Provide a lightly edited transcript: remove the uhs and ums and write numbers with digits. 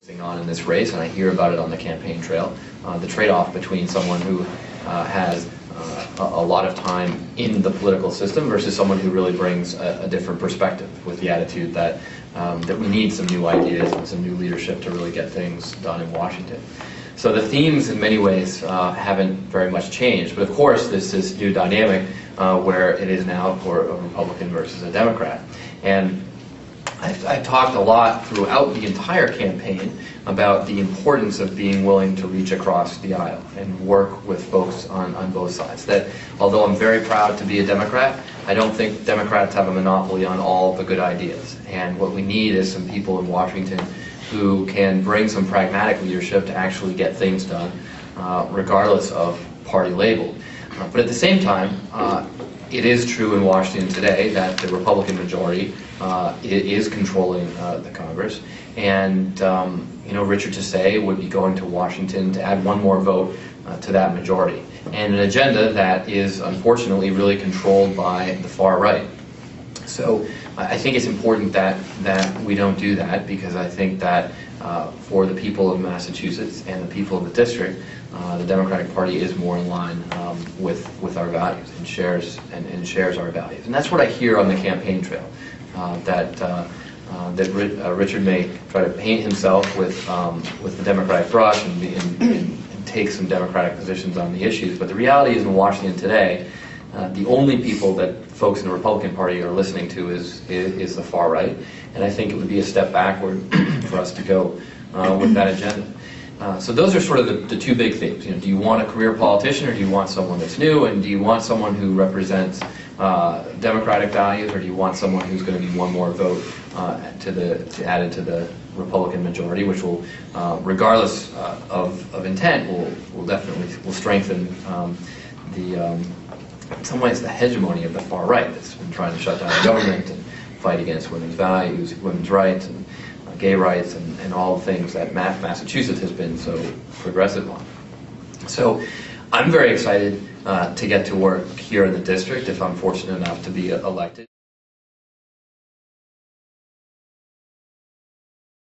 On in this race, and I hear about it on the campaign trail. The trade-off between someone who has a lot of time in the political system versus someone who really brings a different perspective with the attitude that that we need some new ideas and some new leadership to really get things done in Washington. So the themes in many ways haven't very much changed, but of course this is new dynamic where it is now for a Republican versus a Democrat. And I've talked a lot throughout the entire campaign about the importance of being willing to reach across the aisle and work with folks on both sides. That although I'm very proud to be a Democrat, I don't think Democrats have a monopoly on all the good ideas. And what we need is some people in Washington who can bring some pragmatic leadership to actually get things done, regardless of party label. But at the same time, it is true in Washington today that the Republican majority is controlling the Congress, and Richard Tassé would be going to Washington to add one more vote to that majority, and an agenda that is unfortunately really controlled by the far right. So I think it's important that we don't do that, because I think that for the people of Massachusetts and the people of the district, the Democratic Party is more in line with our values and shares our values. And that's what I hear on the campaign trail, that Richard may try to paint himself with the Democratic brush and take some Democratic positions on the issues. But the reality is, in Washington today, the only people that folks in the Republican Party are listening to is the far right, and I think it would be a step backward for us to go with that agenda. So those are sort of the two big themes. Do you want a career politician, or do you want someone that's new, and do you want someone who represents Democratic values, or do you want someone who's going to be one more vote added to the Republican majority, which will, regardless of intent, will definitely strengthen in some ways the hegemony of the far right that's been trying to shut down the government and fight against women's values, women's rights, and gay rights, and all the things that Massachusetts has been so progressive on. So I'm very excited to get to work here in the district if I'm fortunate enough to be elected.